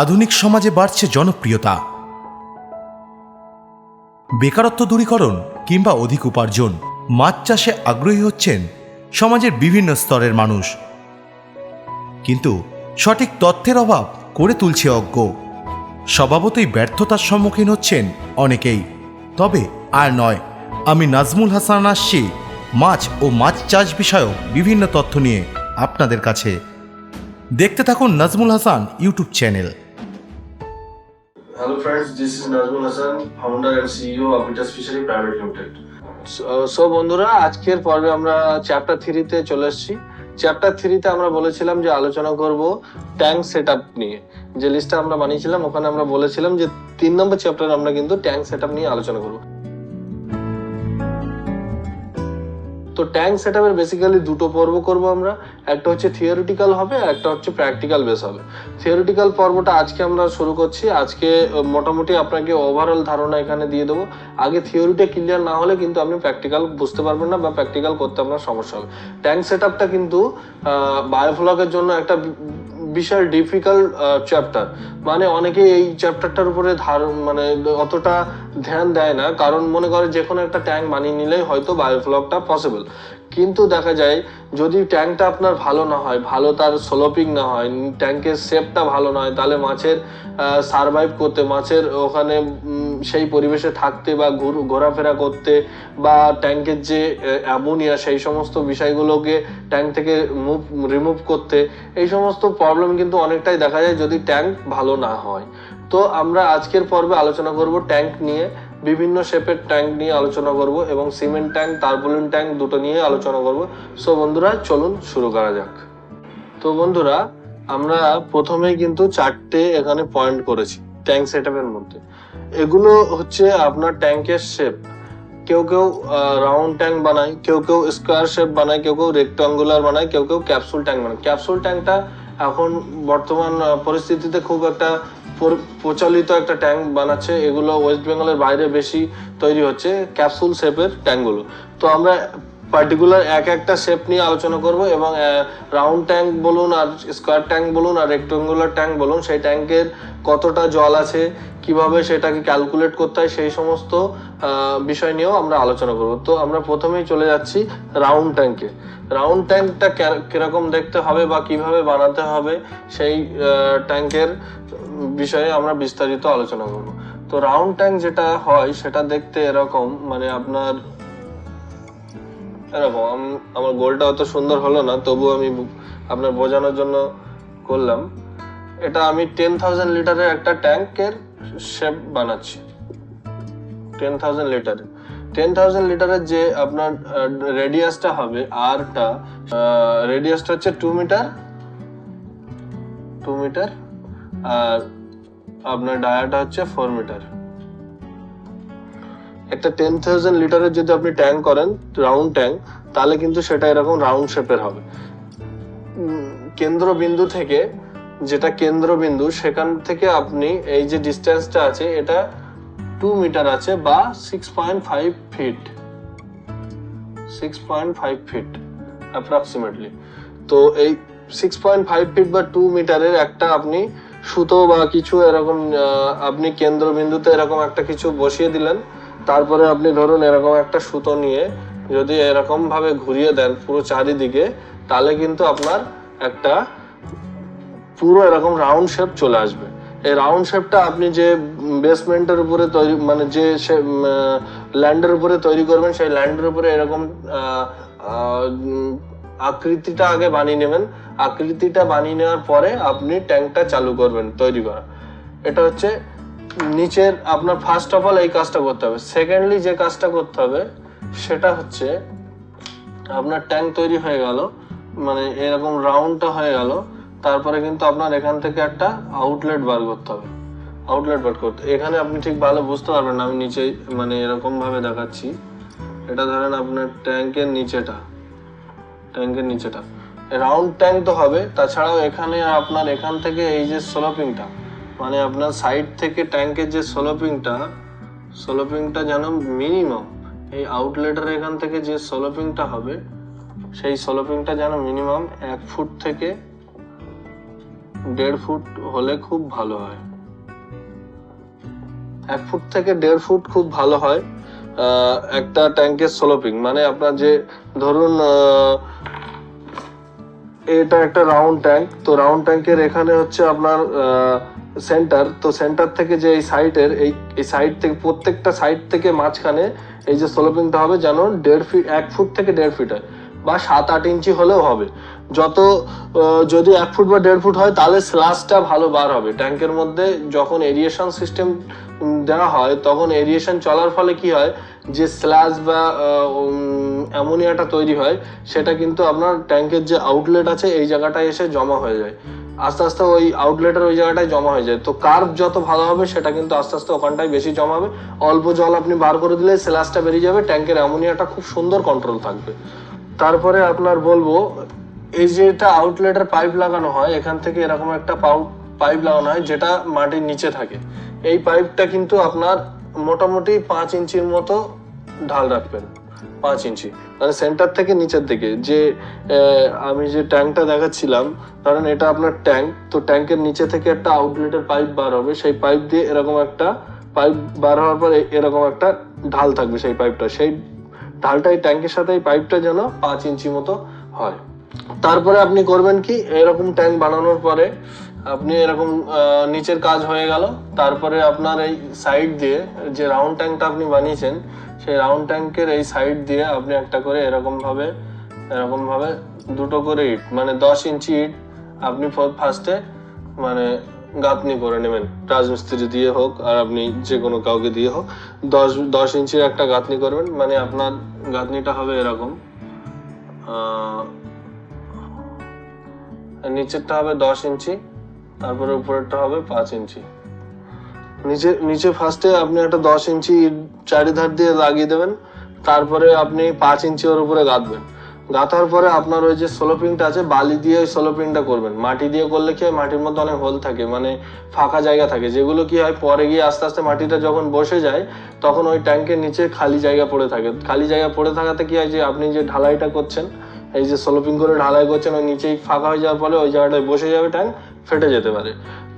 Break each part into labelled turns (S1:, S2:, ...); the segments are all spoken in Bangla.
S1: আধুনিক সমাজে বাড়ছে জনপ্রিয়তা। বেকারত্ব দূরীকরণ কিংবা অধিক উপার্জন, মাছ চাষে আগ্রহী হচ্ছেন সমাজের বিভিন্ন স্তরের মানুষ। কিন্তু সঠিক তথ্যের অভাব করে তুলছে অজ্ঞ। স্বভাবতই ব্যর্থতার সম্মুখীন হচ্ছেন অনেকেই। তবে আর নয়, আমি নাজমুল হাসান আসছি মাছ ও মাছ চাষ বিষয়ক বিভিন্ন তথ্য নিয়ে আপনাদের কাছে। দেখতে থাকুন Nazmul Hasan YouTube channel.
S2: Hello friends, this is Nazmul Hasan, founder and CEO of Vitas Fishery Private Limited.
S3: So বন্ধুরা, আজকের পর্বে আমরা চ্যাপ্টার 3 তে চলে এসেছি। চ্যাপ্টার 3 তে আমরা বলেছিলাম যে আলোচনা করব ট্যাঙ্ক সেটআপ নিয়ে। যে লিস্টটা আমরা বানিয়েছিলাম ওখানে আমরা বলেছিলাম যে 3 নম্বর চ্যাপ্টারে আমরা কিন্তু ট্যাঙ্ক সেটআপ নিয়ে আলোচনা করব। তো ট্যাঙ্ক সেটআপের বেসিক্যালি দুটো পর্ব করব আমরা। একটা হচ্ছে থিওরিটিক্যাল হবে, একটা হচ্ছে প্র্যাকটিক্যাল বেস হবে। থিওরিটিক্যাল পর্বটা আজকে আমরা শুরু করছি। আজকে মোটামুটি আপনাকে ওভারঅল ধারণা এখানে দিয়ে দেবো। আগে থিওরিটা ক্লিয়ার না হলে কিন্তু আপনি প্র্যাকটিক্যাল বুঝতে পারবেন না বা প্র্যাকটিক্যাল করতে আপনার সমস্যা হবে। ট্যাঙ্ক সেটআপটা কিন্তু বায়োফ্লকের জন্য একটা বিশাল ডিফিকাল্ট চ্যাপ্টার। মানে অনেকে এই চ্যাপ্টারটার উপরে মানে অতটা ধ্যান দেয় না, কারণ মনে করে যে কোনো একটা ট্যাঙ্ক বানিয়ে নিলেই হয়তো বায়োফ্লকটা পসিবল। কিন্তু দেখা যায় যদি ট্যাঙ্কটা আপনার ভালো না হয়, ভালো তার স্লোপিং না হয়, ট্যাঙ্কের শেপটা ভালো নয়, তাহলে মাছের সারভাইভ করতে, মাছের ওখানে সেই পরিবেশে থাকতে বা ঘোরাফেরা করতে বা ট্যাঙ্কের যে অ্যামোনিয়া সেই সমস্ত বিষয়গুলোকে ট্যাঙ্ক থেকে রিমুভ করতে, এই সমস্ত প্রবলেম কিন্তু অনেকটাই দেখা যায় যদি ট্যাঙ্ক ভালো না হয়। তো আমরা আজকের পর্বে আলোচনা করব ট্যাঙ্ক নিয়ে, বিভিন্ন শেপের ট্যাঙ্ক নিয়ে আলোচনা করব এবং সিমেন্ট ট্যাঙ্ক, টারপুলেন্ট ট্যাঙ্ক দুটো নিয়ে আলোচনা করব। সো বন্ধুরা চলুন শুরু করা যাক। তো বন্ধুরা, আমরা প্রথমেই কিন্তু 4টে এখানে পয়েন্ট করেছি ট্যাঙ্ক সেটআপের মধ্যে। এগুলো হচ্ছে আপনার ট্যাঙ্কের শেপ। কেউ কেউ রাউন্ড ট্যাঙ্ক বানায়, কেউ কেউ স্কোয়ার শেপ বানায়, কেউ কেউ রেক্টাঙ্গুলার বানায়, কেউ কেউ ক্যাপসুল ট্যাঙ্ক বানায়। ক্যাপসুল ট্যাঙ্কটা এখন বর্তমান পরিস্থিতিতে খুব একটা প্রচলিত একটা ট্যাঙ্ক বানাচ্ছে। এগুলো ওয়েস্ট বেঙ্গলের বাইরে বেশি তৈরি হচ্ছে ক্যাপসুল শেপের ট্যাঙ্কগুলো। তো আমরা পার্টিকুলার একটা শেপ নিয়ে আলোচনা করব এবং রাউন্ড ট্যাঙ্ক বলুন আর স্কোয়ার ট্যাঙ্ক বলুন আর রেক্টাঙ্গুলার ট্যাঙ্ক বলুন, সেই ট্যাঙ্কের কতটা জল আছে, কিভাবে সেটাকে ক্যালকুলেট করতে হয়, সেই সমস্ত বিষয় নিয়েও আমরা আলোচনা করব। তো আমরা প্রথমেই চলে যাচ্ছি রাউন্ড ট্যাঙ্কে। রাউন্ড ট্যাঙ্কটা কিরকম দেখতে হবে বা কিভাবে বানাতে হবে সেই ট্যাঙ্কের বিষয়ে আমরা বিস্তারিত আলোচনা করব। তো রাউন্ড ট্যাঙ্ক যেটা হয় সেটা দেখতে এরকম, মানে আপনার এরকম। আমার গোলটা অত সুন্দর হলো না, তবু আমি আপনার বোঝানোর জন্য করলাম। এটা আমি 10,000 লিটারের একটা ট্যাঙ্কের শেপ বানাচ্ছি। 10,000 লিটারের 10,000 লিটারের যে আপনার রেডিয়াসটা হবে, আরটা রেডিয়াসটা হচ্ছে 2 মিটার আর আপনার ডায়াটা হচ্ছে 4 মিটার। একটা 10,000 লিটারের যদি আপনি ট্যাঙ্ক করেন, রাউন্ড ট্যাঙ্ক, তাহলে কিন্তু সেটা এরকম রাউন্ড শেপের হবে। কেন্দ্রবিন্দু থেকে, যেটা কেন্দ্রবিন্দু, সেখান থেকে আপনি এই যে ডিস্টেন্সটা আছে এটা 2 মিটার আছে বা 6.5 ফিট, 6.5 ফিট অ্যাপ্রক্সিমেটলি। তো এই 6.5 ফিট বা 2 মিটারের একটা আপনি সুতো বা কিছু এরকম আপনি কেন্দ্রবিন্দুতে এরকম একটা কিছু বসিয়ে দিলেন। তারপরে আপনি ধরুন এরকম একটা সুতো নিয়ে যদি এরকম ভাবে ঘুরিয়ে দেন পুরো চারিদিকে, তাহলে কিন্তু আপনার একটা পুরো এরকম রাউন্ড শেপ চলে আসবে। এই রাউন্ড শেপটা আপনি যে বেসমেন্টের উপরে তৈরি, মানে যে ল্যান্ডের উপরে তৈরি করবেন, সেই ল্যান্ডের উপরে এরকম আকৃতিটা আগে বানিয়ে নেবেন। আকৃতিটা বানিয়ে নেওয়ার পরে আপনি ট্যাঙ্কটা চালু করবেন তৈরি করা। এটা হচ্ছে নিচের আপনার ফার্স্ট অফ অল এই কাজটা করতে হবে। সেকেন্ডলি যে কাজটা করতে হবে সেটা হচ্ছে আপনার ট্যাঙ্ক তৈরি হয়ে গেল, মানে এরকম রাউন্ডটা হয়ে গেল। তারপরে কিন্তু আপনার এখান থেকে একটা আউটলেট বার করতে হবে। আউটলেট বার করতে এখানে আপনি ঠিক ভালো বুঝতে পারবেন না, আমি নিচে মানে এরকম ভাবে দেখাচ্ছি। এটা ধরেন আপনার ট্যাঙ্কের নিচেটা রাউন্ড ট্যাঙ্ক তো হবে। তাছাড়াও এখানে আপনার এখান থেকে এই যে স্লোপিংটা, মানে আপনার সাইড থেকে ট্যাঙ্কের যে স্লোপিংটা যেন মিনিমাম, এই আউটলেটের এখান থেকে যে স্লোপিংটা হবে সেই স্লোপিংটা যেন মিনিমাম 1 ফুট থেকে 1.5 ফুট হলে খুব ভালো হয়। 1 ফুট থেকে 1.5 ফুট খুব ভালো হয় একটা ট্যাঙ্কের স্লোপিং। মানে আপনার যে ধরুন এটা একটা রাউন্ড ট্যাঙ্ক, তো রাউন্ড ট্যাঙ্কের এখানে হচ্ছে আপনার সেন্টার, তো সেন্টার থেকে যে এই সাইডের এই সাইড থেকে প্রত্যেকটা সাইড থেকে মাঝখানে এই যে স্লোপিংটা হবে যেন 1.5 ফিট, 1 ফুট থেকে 1.5 ফিট হয় বা 7-8 ইঞ্চি হলেও হবে। যত যদি 1 ফুট বা 1.5 ফুট হয় তাহলে স্ল্যাশটা ভালো বার হবে। ট্যাঙ্কের মধ্যে যখন এরিয়েশন সিস্টেম দেওয়া হয় তখন এরিয়েশন চলার ফলে কি হয়, যে স্ল্যাশ বা অ্যামোনিয়াটা তৈরি হয় সেটা কিন্তু আপনার ট্যাঙ্কের যে আউটলেট আছে এই জায়গাটায় এসে জমা হয়ে যায়, আস্তে আস্তে ওই আউটলেটের ওই জায়গাটায় জমা হয়ে যায়। তো কার্ভ যত ভালো হবে সেটা কিন্তু আস্তে আস্তে ওখানটায় বেশি জমা হবে। অল্প জল আপনি বার করে দিলে স্ল্যাশটা বেরিয়ে যাবে, ট্যাঙ্কের অ্যামোনিয়াটা খুব সুন্দর কন্ট্রোল থাকবে। তারপরে আপনার বলবো, এই যে এটা আউটলেটের পাইপ লাগানো হয়, এখান থেকে এরকম একটা পাইপ লাগানো হয় যেটা মাটির নিচে থাকে। এই পাইপটা কিন্তু আপনার মোটামুটি 5 ইঞ্চির মতো ঢাল রাখবেন, 5 ইঞ্চি, মানে সেন্টার থেকে নিচের দিকে। যে আমি যে ট্যাঙ্কটা দেখাচ্ছিলাম, কারণ এটা আপনার ট্যাঙ্ক, তো ট্যাঙ্কের নিচে থেকে একটা আউটলেটের পাইপ বার হবে, সেই পাইপ দিয়ে এরকম একটা পাইপ বার হওয়ার পর এরকম একটা ঢাল থাকবে, সেই পাইপটা, সেই ঢালটা এই ট্যাঙ্কের সাথে এই পাইপটা যেন 5 ইঞ্চি মতো হয়। তারপরে আপনি করবেন কি, এরকম ট্যাঙ্ক বানানোর পরে আপনি এরকম নিচের কাজ হয়ে গেল। তারপরে আপনার এই সাইড দিয়ে যে রাউন্ড ট্যাঙ্কটা আপনি বানিয়েছেন, সেই রাউন্ড ট্যাঙ্কের এই সাইড দিয়ে আপনি একটা করে এরকম ভাবে দুটো করে ইট, মানে 10 ইঞ্চি ইট আপনি ফার্স্টে মানে গাঁথনি করে নেবেন, রাজমিস্ত্রি দিয়ে হোক আর আপনি যে কোনো কাউকে দিয়ে হোক, 10 ইঞ্চির একটা গাঁথনি করবেন। মানে আপনার গাঁথনিটা হবে এরকম, নিচেরটা হবে 10 ইঞ্চি, তারপরে উপরেরটা হবে 5 ইঞ্চি। নিচে ফার্স্টে আপনি একটা 10 ইঞ্চি চারিধার দিয়ে লাগিয়ে দেবেন, তারপরে আপনি 5 ইঞ্চি ওর উপরে গাঁথবেন। গাঁথার পরে আপনার ওই যে স্লোপিংটা আছে, বালি দিয়ে ওই স্লোপিংটা করবেন। মাটি দিয়ে করলে কি হয়, মাটির মধ্যে অনেক হোল থাকে, মানে ফাঁকা জায়গা থাকে, যেগুলো কি হয় পরে গিয়ে আস্তে আস্তে মাটিটা যখন বসে যায় তখন ওই ট্যাঙ্কের নিচে খালি জায়গা পড়ে থাকে। খালি জায়গা পড়ে থাকাতে কি হয়, যে আপনি যে ঢালাইটা করছেন, এই যে স্লোপিং করে ঢালাই করছেন, ওই নিচেই ফাঁকা হয়ে যাওয়ার ফলে ওই জায়গাটায় বসে যাবে, ট্যাঙ্ক ফেটে যেতে পারে।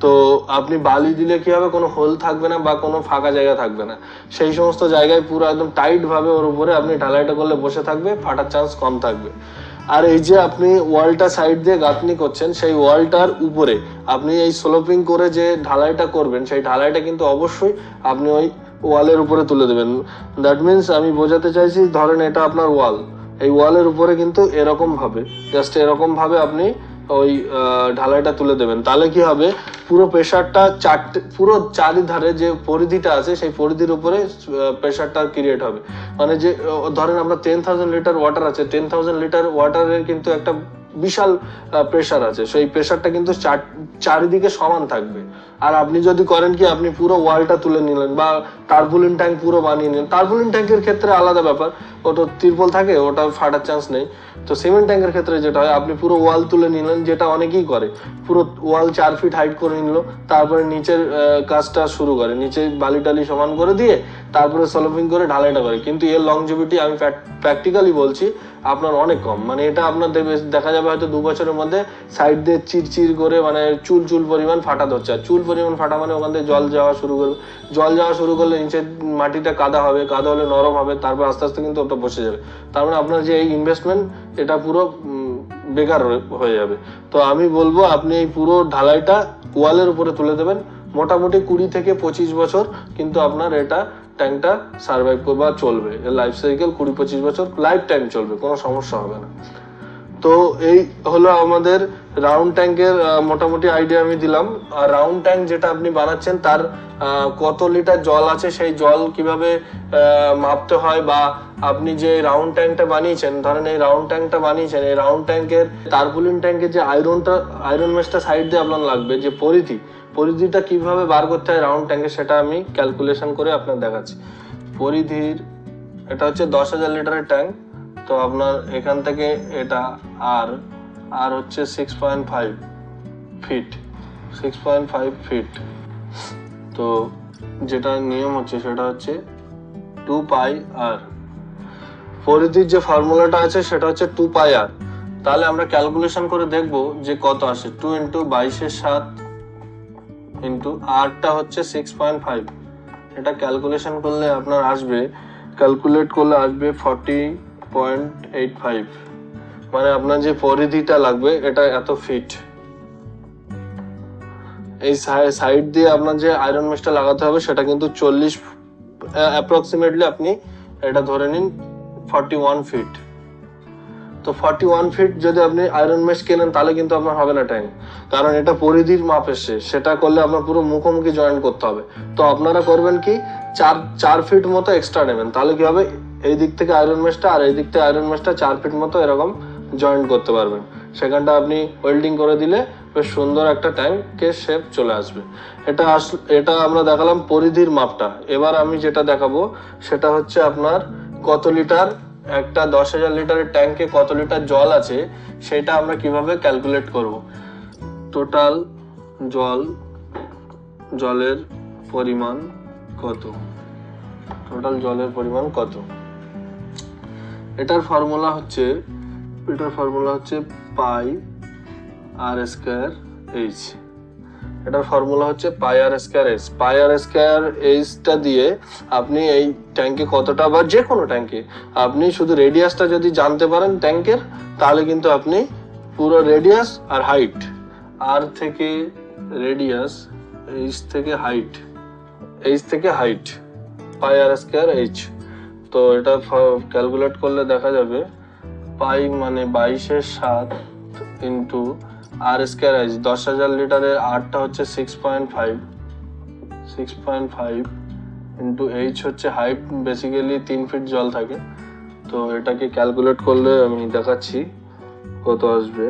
S3: তো আপনি বালি দিলে কি হবে, কোনো হোল থাকবে না বা কোনো ফাঁকা জায়গা থাকবে না, সেই সমস্ত জায়গায় পুরো একদম টাইট ভাবে ওর উপরে আপনি ঢালাইটা করলে বসে থাকবে, ফাটার চান্স কম থাকবে। আর এই যে আপনি ওয়ালটা সাইড দিয়ে গাঁথনি করছেন, সেই ওয়ালটার উপরে আপনি এই স্লোপিং করে যে ঢালাইটা করবেন, সেই ঢালাইটা কিন্তু অবশ্যই আপনি ওই ওয়ালের উপরে তুলে দেবেন। দ্যাট মিনস আমি বোঝাতে চাইছি, ধরেন এটা আপনার ওয়াল, এই ওয়ালের উপরে কিন্তু এরকম ভাবে, জাস্ট এরকম ভাবে আপনি ওই ঢালাইটা তুলে দেবেন। তাহলে কি হবে, পুরো প্রেশারটা পুরো চারিধারে যে পরিধিটা আছে সেই পরিধির উপরে প্রেশারটা ক্রিয়েট হবে। মানে যে ধরেন আমরা 10,000 লিটার ওয়াটার আছে, 10,000 লিটার ওয়াটারের কিন্তু একটা বিশাল প্রেশার আছে, সেই প্রেশারটা কিন্তু চারিদিকে সমান থাকবে। আর আপনি যদি করেন কি, আপনি পুরো ওয়ালটা তুলে নিলেন বা টার্বুলিন ট্যাঙ্ক পুরো বানিয়ে নিলেন, টার্বুলিন ট্যাঙ্কের ক্ষেত্রে আলাদা ব্যাপার, ওটা তিরপল থাকে, ওটা ফাটার চান্স নেই। তো সিমেন্ট ট্যাঙ্কের ক্ষেত্রে যেটা হয়, আপনি পুরো ওয়াল তুলে নিলেন, যেটা অনেকেই করে, পুরো ওয়াল 4 ফিট হাইট করে নিল, তারপরে নিচের কাজটা শুরু করে, নিচে বালি টালি সমান করে দিয়ে তারপরে স্লোপিং করে ঢালাইটা করে। কিন্তু এর লংজিভিটি আমি প্র্যাকটিক্যালি বলছি আপনার অনেক কম। মানে এটা আপনার দেখা যাবে হয়তো 2 বছরের মধ্যে সাইড দিয়ে চিরচির করে, মানে চুল পরিমাণ ফাটা ধরছে। আর চুল পরিমাণ ফাটা মানে ওখান থেকে জল যাওয়া শুরু করবে, জল যাওয়া শুরু করলে নিচের মাটিটা কাদা হবে, কাদা হলে নরম হবে, তারপর আস্তে আস্তে কিন্তু ওটা বসে যাবে। তার মানে আপনার যে এই ইনভেস্টমেন্ট এটা পুরো বেকার হয়ে যাবে। তো আমি বলবো আপনি এই পুরো ঢালাইটা ওয়ালের উপরে তুলে দেবেন, মোটামুটি 20 থেকে 25 বছর কিন্তু আপনার এটা ট্যাঙ্কটা সার্ভাইভ করবে বা চলবে। লাইফ সাইকেল 20-25 বছর লাইফ টাইম চলবে, কোনো সমস্যা হবে না। তো এই হলো আমাদের রাউন্ড ট্যাঙ্কের মোটামুটি আইডিয়া আমি দিলাম। আর রাউন্ড ট্যাঙ্ক যেটা আপনি বানাচ্ছেন তার কত লিটার জল আছে, সেই জল কিভাবে মাপতে হয়, বা আপনি যে রাউন্ড ট্যাঙ্কটা বানিয়েছেন, ধরেন এই রাউন্ড ট্যাঙ্কটা বানিয়েছেন, এই রাউন্ড ট্যাঙ্কের টার্বুলিন ট্যাঙ্কের যে আয়রন মেশটা সাইড দিয়ে আপনার লাগবে, যে পরিধিটা কিভাবে বার করতে হয় রাউন্ড ট্যাঙ্কে, সেটা আমি ক্যালকুলেশন করে আপনার দেখাচ্ছি। পরিধির এটা হচ্ছে 10,000 লিটারের ট্যাঙ্ক, তো আপনার এখান থেকে এটা আর হচ্ছে 6.5 ফিট, 6.5 ফিট। তো যেটা নিয়ম হচ্ছে সেটা হচ্ছে 2 পাই আর। পরিধির যে ফর্মুলাটা আছে সেটা হচ্ছে 2 পাই আর। তাহলে আমরা ক্যালকুলেশন করে দেখব যে কত আসে। 2 ইন্টু 22/7 ইন্টু আরটা হচ্ছে 6.5। এটা ক্যালকুলেশন করলে আপনার আসবে, ক্যালকুলেট করলে আসবে 40.85। মানে আপনার যে পরিধিটা লাগবে এটা এত ফিট। এই সাইড দিয়ে আপনার যে আয়রন মেশটা লাগাতে হবে সেটা কিন্তু 40 অ্যাপ্রক্সিমেটলি আপনি এটা ধরে নিন 41 ফিট। তো 41 ফিট যদি আপনি আয়রন মেশ কেনেন তাহলে কিন্তু আপনার হবে না ট্যাঙ্ক, কারণ এটা পরিধির মাপ এসে, সেটা করলে আপনার পুরো মুখোমুখি জয়েন করতে হবে। তো আপনারা করবেন কি 4 ফিট মতো এক্সট্রা নেবেন, তাহলে কি হবে এই দিক থেকে আয়রন মেশটা আর এই দিক থেকে আয়রন মেশটা 4 ফিট মতো এরকম জয়েন করতে পারবেন। সেখানটা আপনি ওয়েল্ডিং করে দিলে বেশ সুন্দর একটা ট্যাঙ্কের শেপ চলে আসবে। এটা আমরা দেখালাম পরিধির মাপটা। এবার আমি যেটা দেখাবো সেটা হচ্ছে আপনার কত লিটার একটা 10,000 লিটারের ট্যাঙ্কে কত লিটার জল আছে সেটা আমরা কিভাবে ক্যালকুলেট করব। টোটাল জলের পরিমাণ কত, টোটাল জলের পরিমাণ কত, এটার ফর্মুলা হচ্ছে পাই আর স্কয়ার এইচ। এটার ফর্মুলা হচ্ছে পাই আর স্কয়ার এইচ। পাই আর স্কয়ার এইচটা দিয়ে আপনি এই ট্যাঙ্কে কতটা, বা যে কোনো ট্যাঙ্কে আপনি শুধু রেডিয়াসটা যদি জানতে পারেন ট্যাঙ্কের, তাহলে কিন্তু আপনি পুরো রেডিয়াস আর হাইট, আর থেকে রেডিয়াস, এইচ থেকে হাইট, পাই আর স্কয়ার এইচ। তো এটা ক্যালকুলেট করলে দেখা যাবে পাই মানে 22/7 ইন্টু আর স্কয়ার এইচ, 10,000 লিটারের আরটা হচ্ছে 6.5 ইন্টু এইচ হচ্ছে হাইট, বেসিক্যালি 3 ফিট জল থাকে। তো এটাকে ক্যালকুলেট করলে আমি দেখাচ্ছি কত আসবে।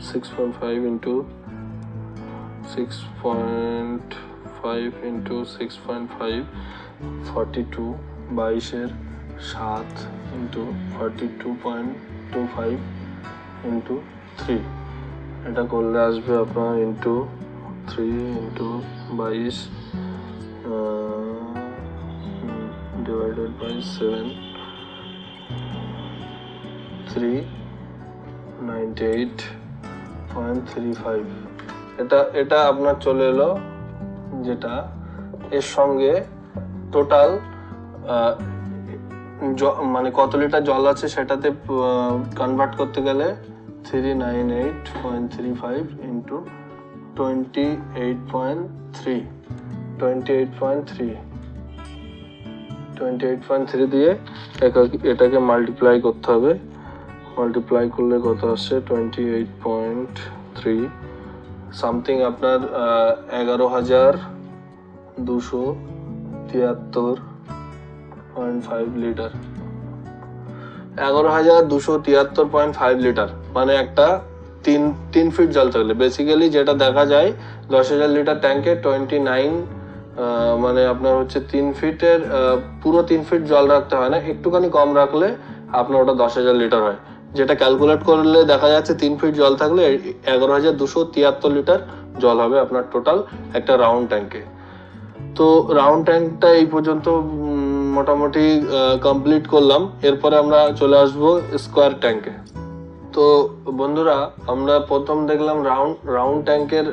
S3: 6.5 ইন্টু 6.5 ইন্টু 6.5 42, 22/7 ইন্টু 42.25 ইন্টু 3। এটা করলে আসবে আপনার ইন্টু 3 ইন্টু 22 ডিভাইডেড বাই 7, 398.35। এটা আপনার চলে এলো, যেটা এর সঙ্গে টোটাল মানে কত লিটার জল আছে সেটাতে কনভার্ট করতে গেলে 398.35 ইন্টু 28.3 দিয়ে এটাকে মাল্টিপ্লাই করতে হবে। মাল্টিপ্লাই করলে কত আসছে 28.3 সামথিং আপনার 11,273.5 লিটার। 11,273.5 লিটার মানে একটা 3 ফিট জল থাকলে, বেসিক্যালি যেটা দেখা যায় 10,000 লিটার ট্যাঙ্কে 29 মানে আপনার হচ্ছে 3 ফিটের পুরো 3 ফিট জল রাখতে হয় না, একটুখানি কম রাখলে আপনার ওটা 10,000 লিটার হয়। যেটা ক্যালকুলেট করলে দেখা যাচ্ছে 3 ফিট জল থাকলে 11,273 লিটার জল হবে আপনার টোটাল একটা রাউন্ড ট্যাঙ্কে। তো রাউন্ড ট্যাঙ্কটা এই পর্যন্ত মোটামুটি কমপ্লিট করলাম। এরপরে আমরা চলে আসবো স্কোয়ার ট্যাঙ্কে। তো বন্ধুরা, আমরা প্রথম দেখলাম রাউন্ড ট্যাঙ্কের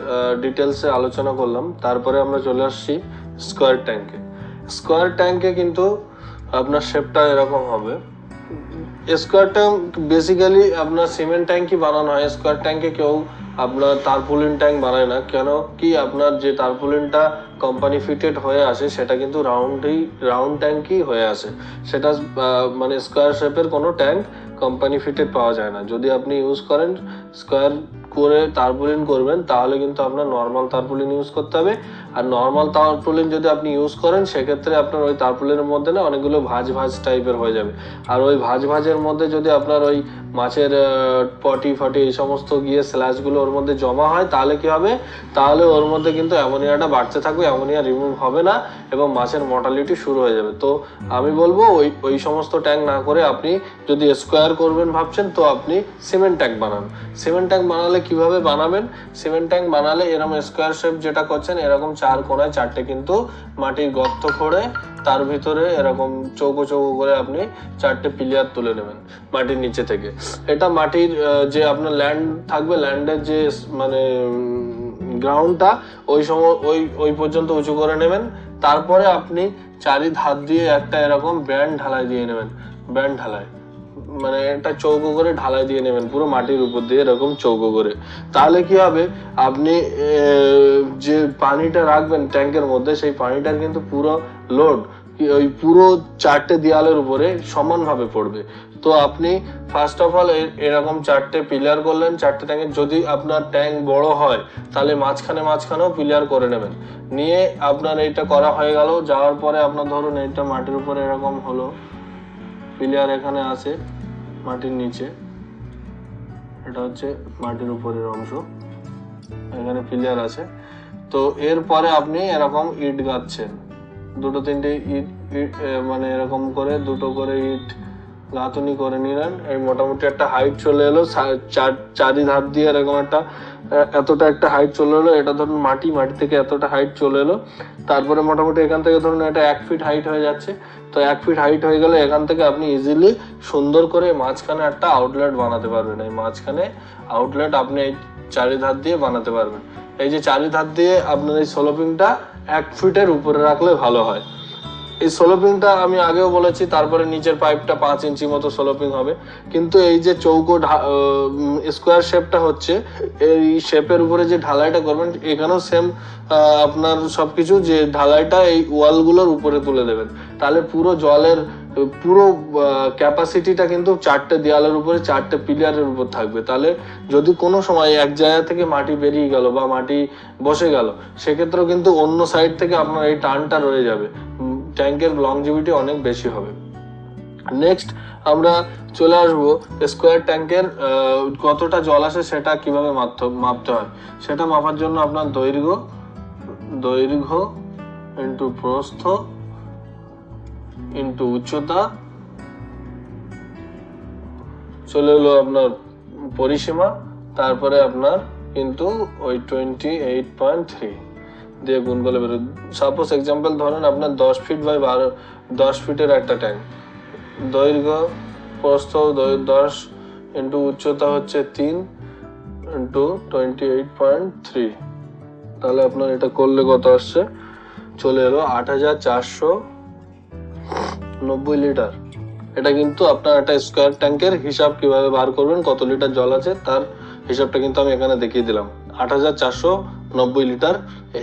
S3: ডিটেলসে আলোচনা করলাম, তারপরে আমরা চলে আসছি স্কোয়ার ট্যাঙ্কে। স্কোয়ার ট্যাঙ্কে কিন্তু আপনার শেপটা এরকম হবে। স্কোয়ার ট্যাঙ্ক বেসিক্যালি আপনার সিমেন্ট ট্যাঙ্কই বানানো হয়। স্কোয়ার ট্যাঙ্কে কেউ আপনার টারপুলিন ট্যাঙ্ক বানায় না, কেন কি আপনার যে টারপুলিনটা কোম্পানি ফিটেড হয়ে আসে সেটা কিন্তু রাউন্ড ট্যাঙ্কই হয়ে আসে। সেটা মানে স্কোয়ার শেপের কোনো ট্যাঙ্ক কোম্পানি ফিটেড পাওয়া যায় না। যদি আপনি ইউজ করেন স্কোয়ার করে টারপুলিন করবেন তাহলে কিন্তু আপনার নর্মাল টারপুলিন ইউজ করতে হবে। আর নর্মাল টারপুলিন যদি আপনি ইউজ করেন সেক্ষেত্রে আপনার ওই টারপুলিনের মধ্যে না অনেকগুলো ভাঁজ টাইপের হয়ে যাবে। আর ওই ভাঁজের মধ্যে যদি আপনার ওই মাছের পটি এই সমস্ত গিয়ে স্ল্যাশগুলো ওর মধ্যে জমা হয় তাহলে কি হবে, তাহলে ওর মধ্যে কিন্তু অ্যামোনিয়াটা বাড়তে থাকবে, অ্যামোনিয়া রিমুভ হবে না এবং মাছের মর্টালিটি শুরু হয়ে যাবে। তো আমি বলবো ওই সমস্ত ট্যাঙ্ক না করে আপনি যদি স্কোয়ার করবেন ভাবছেন তো আপনি সিমেন্ট ট্যাঙ্ক বানান। সিমেন্ট ট্যাঙ্ক বানালে কিভাবে বানাবেন, সিমেন্ট ট্যাঙ্ক বানালে এরকম স্কোয়ার শেপ যেটা করছেন এরকম 4 কোণায় 4টে কিন্তু মাটির গর্ত করে তার ভিতরে এরকম চৌকো চৌকো করে আপনি 4টে পিলিয়ার তুলে নেবেন মাটির নিচে থেকে। এটা মাটির যে আপনার ল্যান্ড থাকবে, ল্যান্ডের যে মানে গ্রাউন্ডটা ওই সময় ওই পর্যন্ত উঁচু করে নেবেন। তারপরে আপনি চারি ধার দিয়ে একটা এরকম ব্যান্ড ঢালাই দিয়ে নেবেন, ব্যান্ড ঢালাই মানে একটা চৌকো করে ঢালাই দিয়ে নেবেন পুরো মাটির উপর দিয়ে এরকম চৌকো করে। তাহলে কি হবে, আপনি যে পানিটা রাখবেন ট্যাঙ্কের মধ্যে সেই পানিটার কিন্তু পুরো লোড ওই পুরো 4টে দেয়ালের উপরে সমানভাবে পড়বে। তো আপনি ফার্স্ট অফ অল এরকম 4টে পিলার করলেন 4টে ট্যাঙ্কের। যদি আপনার ট্যাঙ্ক বড় হয় তাহলে মাঝখানেও পিলার করে নেবেন। নিয়ে আপনার এইটা করা হয়ে গেল। যাওয়ার পরে আপনার ধরুন এইটা মাটির উপরে এরকম হলো, পিলার এখানে আছে মাটির নিচে, এটা হচ্ছে মাটির উপরের অংশ, এখানে পিলার আছে। তো এরপরে আপনি এরকম ইট গাঁথছেন, 2-3টে ইট মানে এরকম করে 2টো করে ইট গাঁথুনি করে নিলেন। এই মোটামুটি একটা হাইট চলে এলো, চারি ধার দিয়ে এরকম এতটা একটা হাইট চলে এলো। এটা ধরুন মাটি থেকে এতটা হাইট চলে এলো। তারপরে মোটামুটি এখান থেকে ধরুন এটা 1 ফিট হাইট হয়ে যাচ্ছে। তো 1 ফিট হাইট হয়ে গেলে এখান থেকে আপনি ইজিলি সুন্দর করে মাঝখানে একটা আউটলেট বানাতে পারবেন। এই মাঝখানে আউটলেট আপনি এই চারিধার দিয়ে বানাতে পারবেন। এই যে চারিধার দিয়ে আপনার এই স্লোপিংটা 1 ফিটের উপরে রাখলে ভালো হয়। এই স্লোপিংটা আমি আগেও বলেছি, তারপরে নিচের পাইপটা 5 ইঞ্চি মতো স্লোপিং হবে। কিন্তু এই যে চৌকো স্কোয়ার শেপটা হচ্ছে, এই শেপের উপরে যে ঢালাইটা করবেন এখানেও সেম আপনার সবকিছু যে ঢালাইটা এই ওয়ালগুলোর উপরে তুলে দেবেন। তাহলে পুরো জলের পুরো ক্যাপাসিটিটা কিন্তু 4টে দেয়ালের উপরে 4টে পিলারের উপর থাকবে। তাহলে যদি কোনো সময় এক জায়গা থেকে মাটি বেরিয়ে গেল বা মাটি বসে গেল, সেক্ষেত্রেও কিন্তু অন্য সাইড থেকে আপনার এই টানটা রয়ে যাবে, ট্যাঙ্কের লংজিভিটি অনেক বেশি হবে। নেক্সট আমরা চলে আসবো স্কোয়ার ট্যাঙ্কের কতটা জল আসে সেটা কিভাবে মাপতে হয়। সেটা মাপার জন্য আপনার দৈর্ঘ্য ইন্টু প্রস্থ ইন্টু উচ্চতা চলে এলো আপনার পরিসীমা, তারপরে আপনার কিন্তু ওই 28.3 দিয়ে গুণ করলে বেরো। সাপোজ এক্সাম্পল ধরেন আপনার 10 ফিট বাই 10 ফিটের একটা ট্যাঙ্ক, দৈর্ঘ্য প্রস্থ 10 ইন্টু উচ্চতা হচ্ছে 3 ইন্টু 28.3। তাহলে আপনার এটা করলে কত আসছে, চলে এলো 8490 লিটার। এটা কিন্তু আপনার একটা স্কোয়ার ট্যাঙ্কের হিসাব কিভাবে বার করবেন, কত লিটার জল আছে তার হিসাবটা কিন্তু আমি এখানে দেখিয়ে দিলাম। 8490 লিটার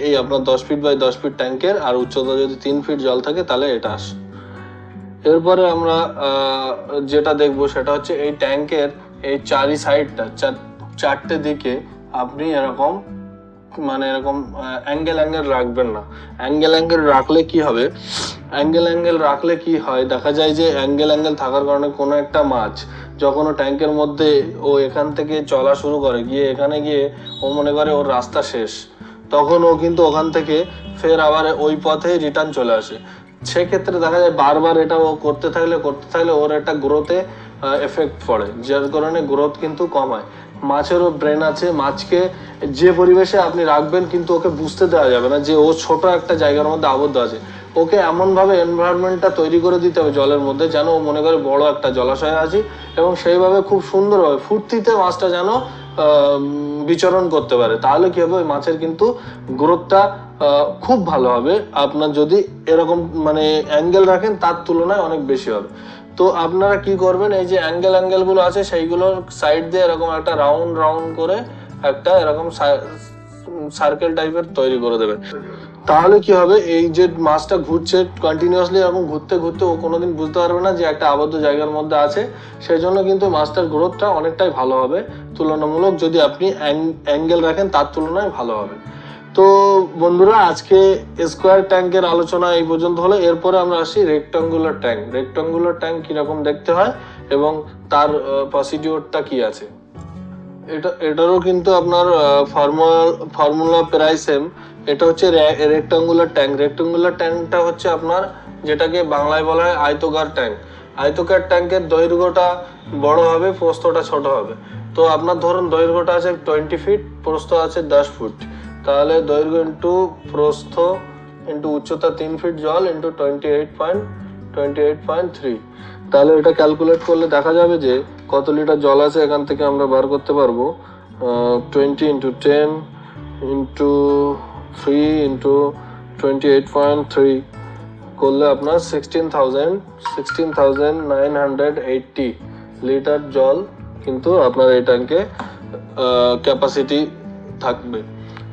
S3: এই আপনার 10 ফিট বাই 10 ফিট ট্যাঙ্কের। আর উচ্চতা যদি 3 ফিট জল থাকে তাহলে এটা আসে। এরপরে আমরা যেটা দেখবো সেটা হচ্ছে এই ট্যাঙ্কের এই চারি সাইডটা 4টে দিকে আপনি এরকম মানে এরকম অ্যাঙ্গেল রাখবেন না। অ্যাঙ্গেল রাখলে কি হবে, রাখলে কি হয়, দেখা যায় যে অ্যাঙ্গেল থাকার কারণে কোনো একটা মাছ যখন ও ট্যাঙ্কের মধ্যে ও এখান থেকে চলা শুরু করে, গিয়ে এখানে গিয়ে ও মনে করে ওর রাস্তা শেষ, তখন ও কিন্তু ওখান থেকে ফের আবার ওই পথে রিটার্ন চলে আসে। সেক্ষেত্রে দেখা যায় বারবার এটা ও করতে থাকলে ওর একটা গ্রোথে এফেক্ট পড়ে, যার কারণে গ্রোথ কিন্তু কম হয়। মাছেরও ব্রেন আছে, মাছকে যে পরিবেশে আপনি রাখবেন কিন্তু ওকে বুঝতে দেওয়া যাবে না যে ও ছোট একটা জায়গার মধ্যে আবদ্ধ আছে। ওকে এমনভাবে এনভায়রনমেন্টটা তৈরি করে দিতে হবে জলের মধ্যে যেন ও মনে করে বড় একটা জলাশয়ে আছি, এবং সেইভাবে খুব সুন্দরভাবে ফুর্তিতে মাছটা যেন বিচরণ করতে পারে। তাহলে কি হবে, ওই মাছের কিন্তু গ্রোথটা খুব ভালো হবে। আপনার যদি এরকম মানে অ্যাঙ্গেল রাখেন তার তুলনায় অনেক বেশি হবে। তো আপনারা কি করবেন, এই যে অ্যাঙ্গেল গুলো আছে সেইগুলোর সাইড দিয়ে এরকম একটা রাউন্ড করে একটা এরকম সার্কেল টাইপের তৈরি করে দেবেন। তাহলে কি হবে, এই যে মাছটা ঘুরছে কন্টিনিউয়াসলি এরকম ঘুরতে ও কোনোদিন বুঝতে পারবে না যে একটা আবদ্ধ জায়গার মধ্যে আছে। সেই জন্য কিন্তু মাছটার গ্রোথটা অনেকটাই ভালো হবে তুলনামূলক, যদি আপনি অ্যাঙ্গেল রাখেন তার তুলনায় ভালো হবে। তো বন্ধুরা, আজকে স্কোয়ার ট্যাঙ্কের আলোচনা এই পর্যন্ত হলো। এরপরে আমরা আসি রেক্টাঙ্গুলার ট্যাঙ্ক কিরকম দেখতে হয় এবং তার প্রসিডিওরটা কি আছে। এটারও কিন্তু আপনার ফর্মুলা প্রায় সেম। এটা হচ্ছে রেক্টাঙ্গুলার ট্যাঙ্কটা হচ্ছে আপনার যেটাকে বাংলায় বলা হয় আয়তকার ট্যাঙ্কের দৈর্ঘ্যটা বড় হবে, প্রস্থটা ছোট হবে। তো আপনার ধরুন দৈর্ঘ্যটা আছে 20 ফিট, প্রস্থ আছে 10 ফুট, তাহলে দৈর্ঘ্য ইন্টু প্রস্থ ইন্টু উচ্চতা 3 ফিট জল ইন্টু 28.3, তাহলে এটা ক্যালকুলেট করলে দেখা যাবে যে কত লিটার জল আছে। এখান থেকে আমরা বার করতে পারবো 20 ইন্টু 10 ইন্টু 3 ইন্টু 28.3 করলে আপনার 16,980 লিটার জল কিন্তু আপনার এই ট্যাঙ্কে ক্যাপাসিটি থাকবে।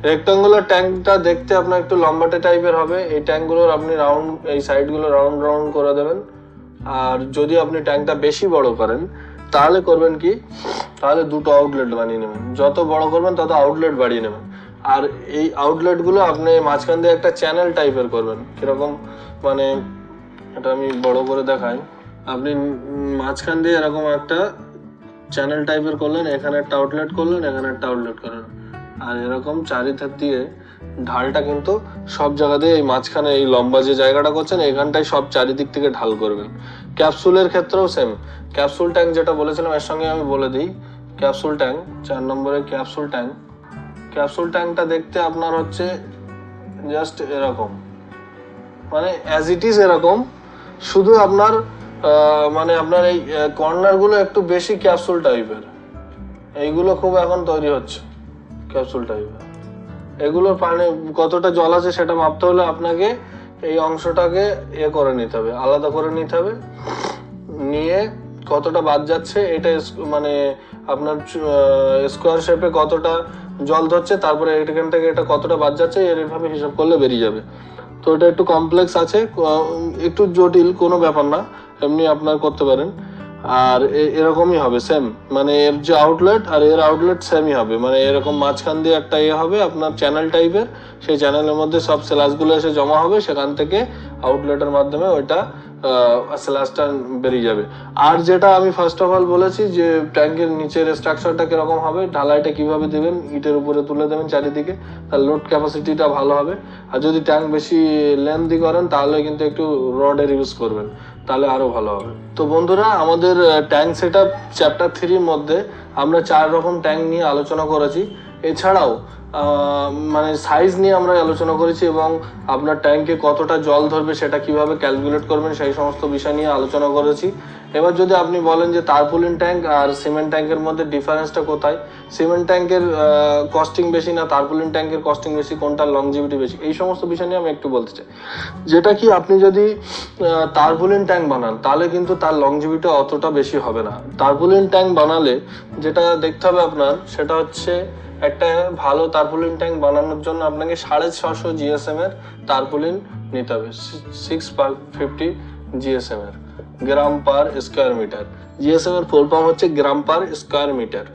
S3: রেক্টাঙ্গুলার ট্যাঙ্কটা দেখতে আপনার একটু লম্বাটে টাইপের হবে। এই ট্যাঙ্কগুলোর আপনি রাউন্ড, এই সাইডগুলো রাউন্ড রাউন্ড করে দেবেন। আর যদি আপনি ট্যাঙ্কটা বেশি বড় করেন তাহলে করবেন কি, তাহলে দুটো আউটলেট বানিয়ে নেবেন। যত বড় করবেন তত আউটলেট বাড়িয়ে নেবেন। আর এই আউটলেটগুলো আপনি মাঝখান দিয়ে একটা চ্যানেল টাইপের করবেন। কিরকম মানে, এটা আমি বড় করে দেখাই। আপনি মাঝখান দিয়ে এরকম একটা চ্যানেল টাইপের করলেন, এখানে একটা আউটলেট করলেন, এখানে একটা আউটলেট করলেন, আর এরকম চারিধার দিয়ে ঢালটা কিন্তু সব জায়গাতে এই মাঝখানে এই লম্বা যে জায়গাটা করছেন এখানটায় সব চারিদিক থেকে ঢাল করবেন। ক্যাপসুলের ক্ষেত্রেও সেম। ক্যাপসুল ট্যাঙ্ক যেটা বলেছিলাম এর সঙ্গে আমি বলে দিই। ক্যাপসুল ট্যাঙ্ক 4 নম্বরে ক্যাপসুল ট্যাঙ্ক। ক্যাপসুল ট্যাঙ্কটা দেখতে আপনার হচ্ছে জাস্ট এরকম, মানে অ্যাজ ইট ইজ এরকম, শুধু আপনার মানে আপনার এই কর্নারগুলো একটু বেশি ক্যাপসুল টাইপের। এইগুলো খুব এখন তৈরি হচ্ছে ক্যাপসুল টাইপের। এগুলোর পানি কতটা জল আছে সেটা মাপতে হলে আপনাকে এই অংশটাকে করে নিতে হবে, আলাদা করে নিতে হবে। নিয়ে কতটা বাদ যাচ্ছে এটা মানে আপনার স্কোয়ার শেপে কতটা জল ধরছে, তারপরে এখান থেকে এটা কতটা বাদ যাচ্ছে এরভাবে হিসাব করলে বেরিয়ে যাবে। তো এটা একটু কমপ্লেক্স আছে, একটু জটিল, কোনো ব্যাপার না, এমনি আপনার করতে পারেন। আর এরকমই হবে সেম, মানে এর যে আউটলেট আর এর আউটলেট সেমই হবে, মানে এরকম মাঝখান দিয়ে একটা হবে আপনার চ্যানেল টাইপের, সেই চ্যানেলের মধ্যে সব স্ল্যাশগুলো এসে জমা হবে, সেখান থেকে আউটলেটের মাধ্যমে ওইটা স্ল্যাশটা বেরিয়ে যাবে। আর যেটা আমি ফার্স্ট অফ অল বলেছি যে ট্যাঙ্কের নিচের স্ট্রাকচারটা কিরকম হবে, ঢালাইটা কিভাবে দেবেন, ইটের উপরে তুলে দেবেন চারিদিকে, তার লোড ক্যাপাসিটিটা ভালো হবে। আর যদি ট্যাঙ্ক বেশি লেন্থি করেন তাহলে কিন্তু একটু রডের ইউজ করবেন, তাহলে আরো ভালো হবে। তো বন্ধুরা, আমাদের ট্যাঙ্ক সেটআপ চ্যাপ্টার 3 মধ্যে আমরা 4 রকম ট্যাঙ্ক নিয়ে আলোচনা করেছি। এছাড়াও মানে সাইজ নিয়ে আমরা আলোচনা করেছি এবং আপনার ট্যাঙ্কে কতটা জল ধরবে সেটা কিভাবে ক্যালকুলেট করবেন সেই সমস্ত বিষয় নিয়ে আলোচনা করেছি। এবার যদি আপনি বলেন যে তারপুলিন ট্যাঙ্ক আর সিমেন্ট ট্যাঙ্কের মধ্যে ডিফারেন্সটা কোথায়, সিমেন্ট ট্যাঙ্কের কস্টিং বেশি না তারপুলিন ট্যাঙ্কের কস্টিং বেশি, কোনটার লংজিভিটি বেশি, এই সমস্ত বিষয় নিয়ে আমি একটু বলতে চাই। যেটা কি আপনি যদি তারপুলিন ট্যাঙ্ক বানান তাহলে কিন্তু তার লংজিভিটি অতটা বেশি হবে না। তারপুলিন ট্যাঙ্ক বানালে যেটা দেখতে হবে আপনার সেটা হচ্ছে, একটা ভালো তারপুলিন ট্যাঙ্ক বানানোর জন্য আপনাকে 650 GSM এর তারপুলিন নিতে হবে, 650 GSM এর, গ্রাম পার স্কোয়ার মিটার। জিএসএম এর ফুল ফর্ম হচ্ছে গ্রাম পার স্কোয়ার মিটার।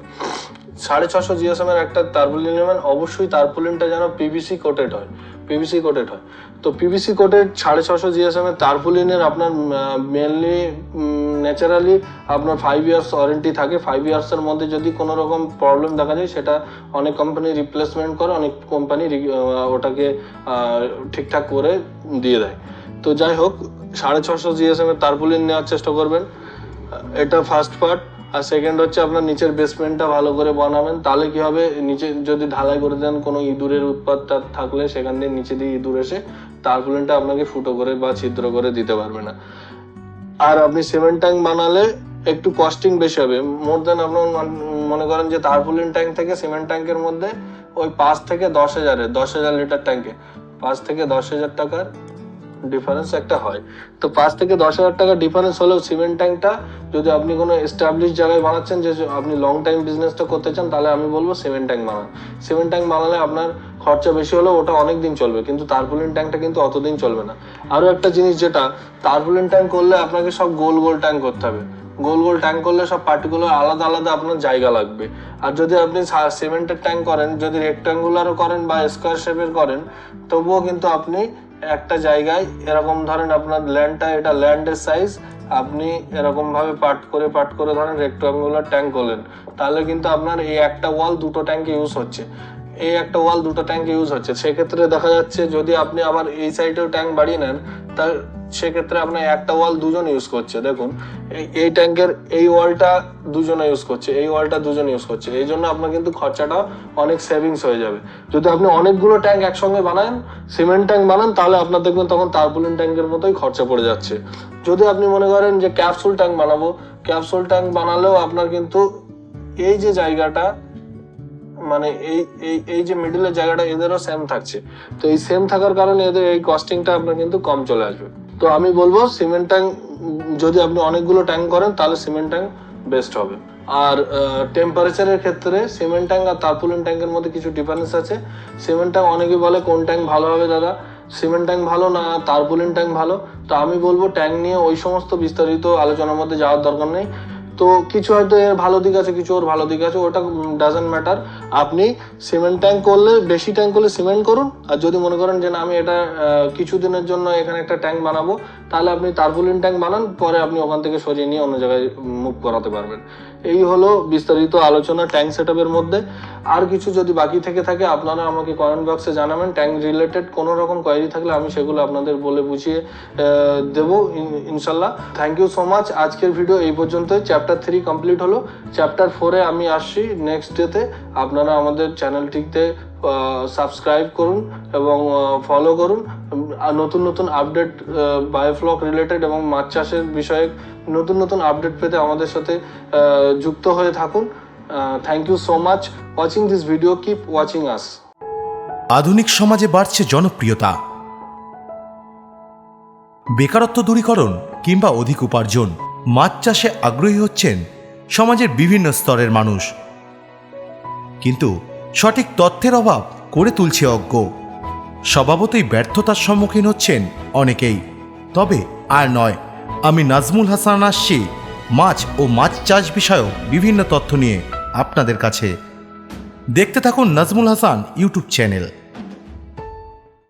S3: 650 GSM এর একটা তারপুলিন নেবেন, অবশ্যই তারপুলিনটা যেন পিভিসি কোটেড হয়, পিভিসি কোটেড হয়। তো পিভিসি কোটেড 650 GSM এর তারপুলিনের আপনার মেনলি ন্যাচারালি আপনার 5 ইয়ার্স ওয়ারেন্টি থাকে। 5 ইয়ার্সের মধ্যে যদি কোনো রকম প্রবলেম দেখা যায় সেটা অনেক কোম্পানি রিপ্লেসমেন্ট করে, অনেক কোম্পানি ওটাকে ঠিকঠাক করে দিয়ে দেয়। তো যাই হোক, 650 GSM এর তারপুলিন নেওয়ার চেষ্টা করবেন, এটা ফার্স্ট পার্ট। আর সেকেন্ড হচ্ছে আপনার নিচের বেসমেন্টটা ভালো করে বানাবেন, তাহলে কি হবে, নিচে যদি ঢালাই করে দেন কোনো ইঁদুরের উৎপাতটা থাকলে সেখান দিয়ে নিচে দিয়ে ইঁদুর এসে তারপুলিনটা আপনাকে ফুটো করে বা ছিদ্র করে দিতে পারবে না। আর আপনি সিমেন্ট ট্যাঙ্ক বানালে একটু কস্টিং বেশি হবে, মোর দেন আপনার মনে করেন যে তারপুলিন ট্যাঙ্ক থেকে সিমেন্ট ট্যাঙ্কের মধ্যে ওই 5 থেকে 10,000 লিটার ট্যাঙ্কে 5 থেকে 10,000 টাকার ডিফারেন্স একটা হয়। তো 5 থেকে 10,000 টাকা ডিফারেন্স হলেও সিমেন্ট ট্যাঙ্কটা যদি আপনি কোনো এস্টাবলিশ জায়গায় বানাচ্ছেন, যে আপনি লং টাইম বিজনেসটা করতে চান, তাহলে আমি বলবো সিমেন্ট ট্যাঙ্ক বানান। সিমেন্ট ট্যাঙ্ক বানালে আপনার খরচা বেশি হলেও ওটা অনেক দিন চলবে, কিন্তু তারপুলিন ট্যাঙ্কটা কিন্তু অতদিন চলবে না। আরো একটা জিনিস, যেটা তারপুলিন ট্যাঙ্ক করলে আপনাকে সব গোল গোল ট্যাঙ্ক করতে হবে। গোল গোল ট্যাঙ্ক করলে সব পার্টিকুলার আলাদা আলাদা আপনার জায়গা লাগবে। আর যদি আপনি সিমেন্টের ট্যাঙ্ক করেন, যদি রেক্ট্যাঙ্গুলারও করেন বা স্কোয়ার শেপের করেন, তবুও কিন্তু আপনি একটা জায়গায় এরকম ধরেন আপনার ল্যান্ডটা, এটা ল্যান্ডের সাইজ, আপনি এরকম ভাবে পার্ট করে ধরেন রেক্ট্যাঙ্গুলার ট্যাঙ্ক করলেন, তাহলে কিন্তু আপনার এই একটা ওয়াল দুটো ট্যাঙ্কে ইউজ হচ্ছে, এই একটা ওয়াল দুটো ট্যাঙ্কে ইউজ হচ্ছে। সেক্ষেত্রে দেখা যাচ্ছে যদি আপনি আবার এই সাইডেও ট্যাঙ্ক বাড়িয়ে নেন, তার সেক্ষেত্রে আপনার একটা ওয়াল দুজন ইউজ করছে। দেখুন এই ট্যাঙ্কের এই ওয়ালটা দুজনে ইউজ করছে, এই ওয়ালটা দুজন ইউজ করছে, এই জন্য আপনার কিন্তু খরচাটা অনেক সেভিংস হয়ে যাবে। যদি আপনি অনেকগুলো ট্যাঙ্ক একসঙ্গে বানান, সিমেন্ট ট্যাঙ্ক বানান, তাহলে আপনার দেখবেন তখন তারপুলিন ট্যাঙ্কের মতোই খরচা পড়ে যাচ্ছে। যদি আপনি মনে করেন যে ক্যাপসুল ট্যাঙ্ক বানাবো, ক্যাপসুল ট্যাঙ্ক বানালেও আপনার কিন্তু এই যে জায়গাটা মানে এই যে মিডলের জায়গাটা এদেরও সেম থাকছে, তো এই সেম থাকার কারণে এদের এই কস্টিংটা আপনার কিন্তু কম চলে আসবে। তো আমি বলবো সিমেন্ট ট্যাঙ্ক যদি আপনি অনেকগুলো ট্যাঙ্ক করেন তাহলে সিমেন্ট ট্যাঙ্ক বেস্ট হবে। আর টেম্পারেচারের ক্ষেত্রে সিমেন্ট ট্যাঙ্ক আর তারপুলিন ট্যাঙ্কের মধ্যে কিছু ডিফারেন্স আছে। সিমেন্ট ট্যাঙ্ক অনেকে বলে কোন ট্যাঙ্ক ভালো হবে দাদা, সিমেন্ট ট্যাঙ্ক ভালো না তারপুলিন ট্যাঙ্ক ভালো। তো আমি বলবো ট্যাঙ্ক নিয়ে ওই সমস্ত বিস্তারিত আলোচনার মধ্যে যাওয়ার দরকার নেই। তো কিছু হয়তো এর ভালো দিক আছে, কিছু ওর ভালো দিক আছে, ওটা ডাজন্ট ম্যাটার। আপনি সিমেন্ট ট্যাঙ্ক করলে, বেশি ট্যাঙ্ক করলে সিমেন্ট করুন, আর যদি মনে করেন যে না আমি এটা কিছুদিনের জন্য এখানে একটা ট্যাঙ্ক বানাবো, তাহলে আপনি তারপুলিন ট্যাঙ্ক বানান, পরে আপনি ওখান থেকে সরিয়ে নিয়ে অন্য জায়গায় মুভ করাতে পারবেন। এই হলো বিস্তারিত আলোচনা ট্যাঙ্ক সেটআপের মধ্যে। আর কিছু যদি বাকি থেকে থাকে আপনারা আমাকে কমেন্ট বক্সে জানাবেন। ট্যাঙ্ক রিলেটেড কোনো রকম কোয়েরি থাকলে আমি সেগুলো আপনাদের বলে বুঝিয়ে দেবো ইনশাল্লাহ। Thank you so much. আজকের ভিডিও এই পর্যন্তই। চ্যাপ্টার 3 কমপ্লিট হলো। চ্যাপ্টার 4-এ আমি আসছি নেক্সট ডেতে। আপনারা আমাদের চ্যানেলটিতে সাবস্ক্রাইব করুন এবং ফলো করুন। আর নতুন নতুন আপডেট বায়োফ্লক রিলেটেড এবং মাছ চাষের বিষয়ে নতুন নতুন আপডেট পেতে আমাদের সাথে যুক্ত হয়ে থাকুন। Thank you so much watching this video. Keep watching us.
S1: আধুনিক সমাজে বাড়ছে জনপ্রিয়তা। বেকারত্ব দূরীকরণ কিংবা অধিক উপার্জন, মাছ চাষে আগ্রহী হচ্ছেন সমাজের বিভিন্ন স্তরের মানুষ, কিন্তু সঠিক তথ্যের অভাব করে তুলছে অজ্ঞ। স্বভাবতই ব্যর্থতার সম্মুখীন হচ্ছেন অনেকেই। তবে আর নয়, আমি নাজমুল হাসান আসছি মাছ ও মাছ চাষ বিষয়ক বিভিন্ন তথ্য নিয়ে আপনাদের কাছে। দেখতে থাকুন নাজমুল হাসান ইউটিউব চ্যানেল।